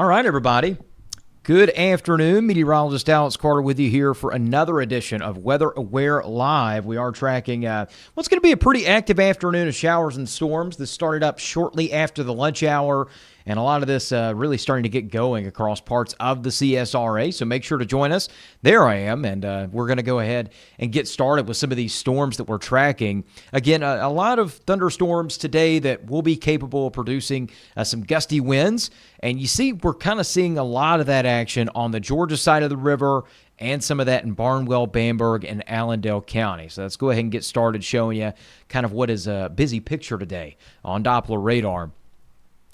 All right, everybody. Good afternoon. Meteorologist Alex Carter with you here for another edition of Weather Aware Live. We are tracking what's going to be a pretty active afternoon of showers and storms. This started up shortly after the lunch hour, and a lot of this really starting to get going across parts of the CSRA. So make sure to join us. There I am, and we're going to go ahead and get started with some of these storms that we're tracking. Again, a lot of thunderstorms today that will be capable of producing some gusty winds. And you see, we're kind of seeing a lot of that action on the Georgia side of the river and some of that in Barnwell, Bamberg, and Allendale County. So let's go ahead and get started showing you kind of what is a busy picture today on Doppler radar.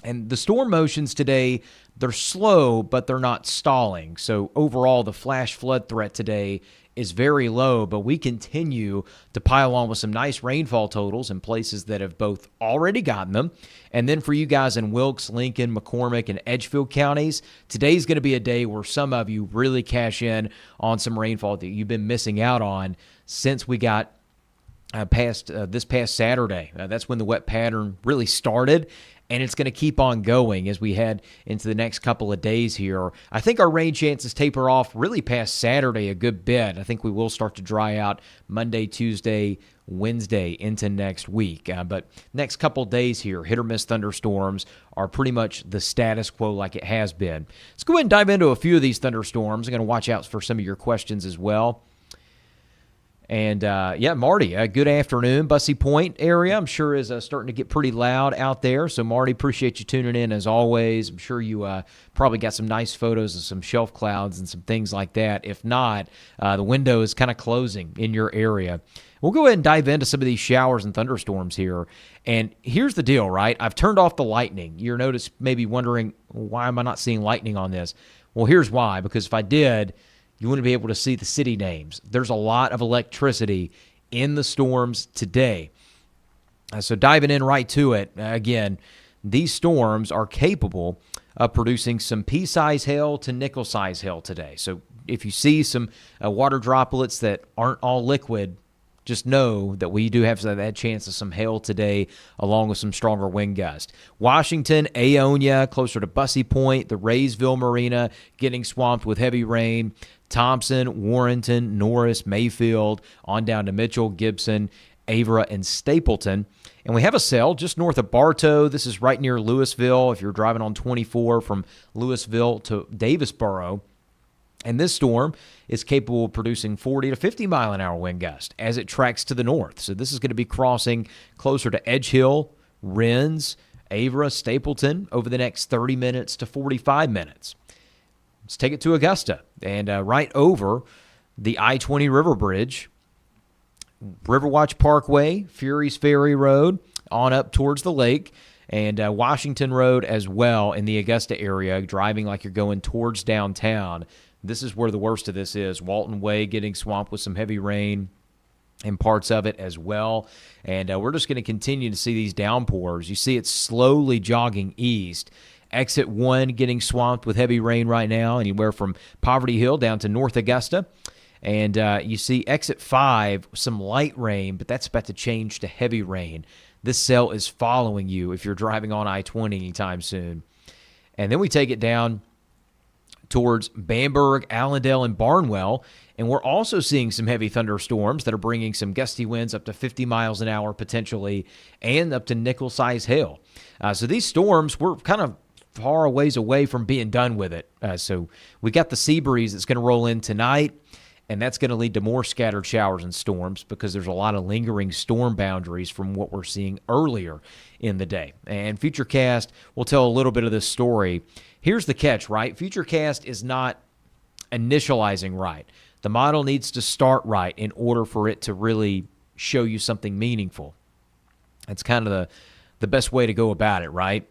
And the storm motions today, they're slow, but they're not stalling. So overall, the flash flood threat today is very low, but we continue to pile on with some nice rainfall totals in places that have both already gotten them. And then for you guys in Wilkes, Lincoln, McCormick, and Edgefield counties, today's going to be a day where some of you really cash in on some rainfall that you've been missing out on since we got this past Saturday. That's when the wet pattern really started. And it's going to keep on going as we head into the next couple of days here. I think our rain chances taper off really past Saturday a good bit. I think we will start to dry out Monday, Tuesday, Wednesday into next week. But next couple of days here, hit or miss thunderstorms are pretty much the status quo like it has been. Let's go ahead and dive into a few of these thunderstorms. I'm going to watch out for some of your questions as well. And, Marty, good afternoon. Bussy Point area, I'm sure, is starting to get pretty loud out there. So, Marty, appreciate you tuning in as always. I'm sure you probably got some nice photos of some shelf clouds and some things like that. If not, the window is kind of closing in your area. We'll go ahead and dive into some of these showers and thunderstorms here. And here's the deal, right? I've turned off the lightning. You're maybe wondering, why am I not seeing lightning on this? Well, here's why. Because if I did, you wouldn't be able to see the city names. There's a lot of electricity in the storms today. So diving in right to it, again, these storms are capable of producing some pea-size hail to nickel-size hail today. So if you see some water droplets that aren't all liquid, just know that we do have that chance of some hail today along with some stronger wind gusts. Washington, Aonia, closer to Bussy Point, the Raysville Marina getting swamped with heavy rain. Thompson, Warrenton, Norris, Mayfield, on down to Mitchell, Gibson, Avera, and Stapleton. And we have a cell just north of Bartow. This is right near Louisville if you're driving on 24 from Louisville to Davisboro. And this storm is capable of producing 40 to 50 mile an hour wind gust as it tracks to the north. So this is going to be crossing closer to Edge Hill, Rennes, Avera, Stapleton over the next 30 minutes to 45 minutes. Let's take it to Augusta and right over the I-20 River Bridge, Riverwatch Parkway, Fury's Ferry Road, on up towards the lake, and Washington Road as well in the Augusta area, driving like you're going towards downtown. This is where the worst of this is. Walton Way getting swamped with some heavy rain in parts of it as well. And we're just going to continue to see these downpours. You see it slowly jogging east. Exit 1 getting swamped with heavy rain right now, anywhere from Poverty Hill down to North Augusta. And you see Exit 5, some light rain, but that's about to change to heavy rain. This cell is following you if you're driving on I-20 anytime soon. And then we take it down towards Bamberg, Allendale, and Barnwell. And we're also seeing some heavy thunderstorms that are bringing some gusty winds up to 50 miles an hour potentially and up to nickel-size hail. So these storms, we're kind of far a ways away from being done with it. So we got the sea breeze that's going to roll in tonight, and that's going to lead to more scattered showers and storms because there's a lot of lingering storm boundaries from what we're seeing earlier in the day. And Futurecast will tell a little bit of this story. Here's the catch, right? Futurecast is not initializing right. The model needs to start right in order for it to really show you something meaningful. That's kind of the best way to go about it, right?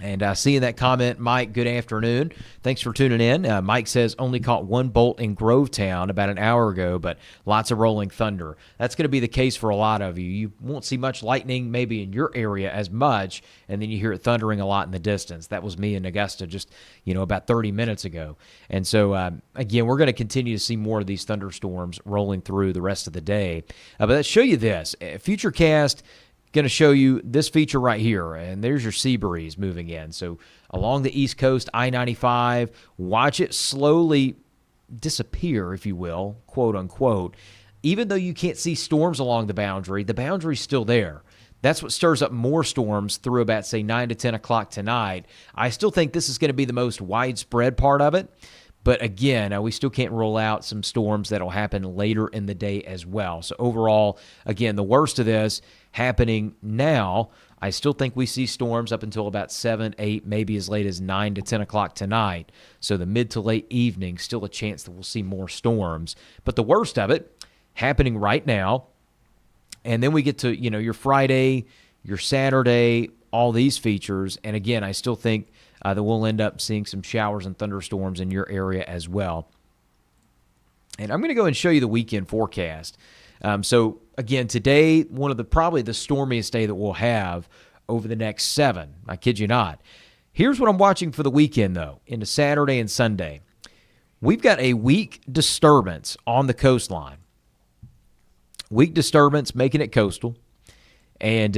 And seeing that comment, Mike, good afternoon. Thanks for tuning in. Mike says only caught one bolt in Grovetown about an hour ago, but lots of rolling thunder. That's going to be the case for a lot of you. You won't see much lightning maybe in your area as much, and then you hear it thundering a lot in the distance. That was me in Augusta just, about 30 minutes ago. And so, again, we're going to continue to see more of these thunderstorms rolling through the rest of the day. But let's show you this. Futurecast going to show you this feature right here, and there's your sea breeze moving in. So along the East Coast, I-95, watch it slowly disappear, if you will, quote unquote. Even though you can't see storms along the boundary's still there. That's what stirs up more storms through about, say, 9 to 10 o'clock tonight. I still think this is going to be the most widespread part of it. But again, we still can't rule out some storms that will happen later in the day as well. So overall, again, the worst of this happening now. I still think we see storms up until about 7, 8, maybe as late as 9 to 10 o'clock tonight. So the mid to late evening, still a chance that we'll see more storms. But the worst of it happening right now. And then we get to, your Friday, your Saturday, all these features. And again, I still think that we'll end up seeing some showers and thunderstorms in your area as well. And I'm going to go and show you the weekend forecast. So again, today, probably the stormiest day that we'll have over the next 7. I kid you not. Here's what I'm watching for the weekend, though, into Saturday and Sunday. We've got a weak disturbance on the coastline. Weak disturbance making it coastal. And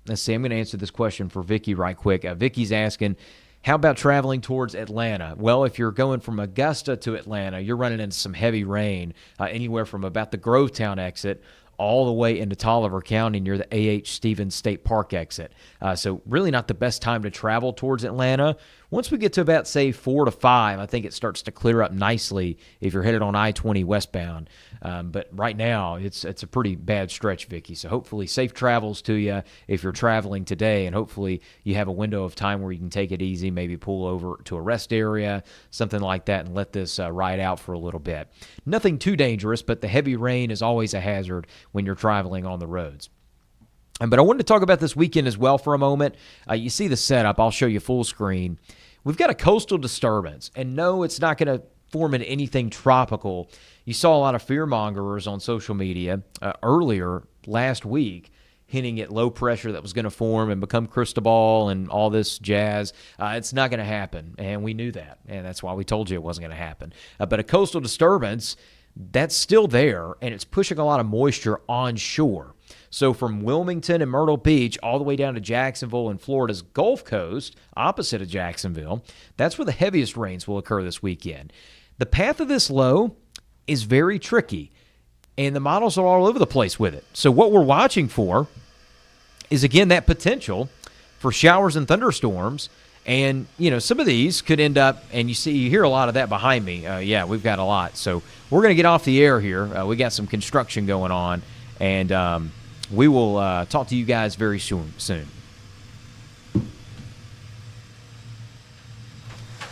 let's see, I'm going to answer this question for Vicky right quick. Vicky's asking, how about traveling towards Atlanta? Well, if you're going from Augusta to Atlanta, you're running into some heavy rain, anywhere from about the Grovetown exit all the way into Tolliver County near the A.H. Stevens State Park exit. So really not the best time to travel towards Atlanta. Once we get to about, say, 4 to 5, I think it starts to clear up nicely if you're headed on I-20 westbound. But right now, it's a pretty bad stretch, Vicky. So hopefully safe travels to you if you're traveling today, and hopefully you have a window of time where you can take it easy, maybe pull over to a rest area, something like that, and let this ride out for a little bit. Nothing too dangerous, but the heavy rain is always a hazard when you're traveling on the roads. But I wanted to talk about this weekend as well for a moment. You see the setup. I'll show you full screen. We've got a coastal disturbance, and no, it's not going to form into anything tropical. You saw a lot of fear-mongers on social media earlier last week hinting at low pressure that was going to form and become Cristobal and all this jazz. It's not going to happen, and we knew that, and that's why we told you it wasn't going to happen. But a coastal disturbance, that's still there, and it's pushing a lot of moisture onshore. So from Wilmington and Myrtle Beach all the way down to Jacksonville and Florida's Gulf Coast, opposite of Jacksonville, that's where the heaviest rains will occur this weekend. The path of this low is very tricky, and the models are all over the place with it. So what we're watching for is, again, that potential for showers and thunderstorms. And, some of these could end up, and you hear a lot of that behind me. Yeah, we've got a lot. So we're going to get off the air here. We got some construction going on, and we will talk to you guys very soon.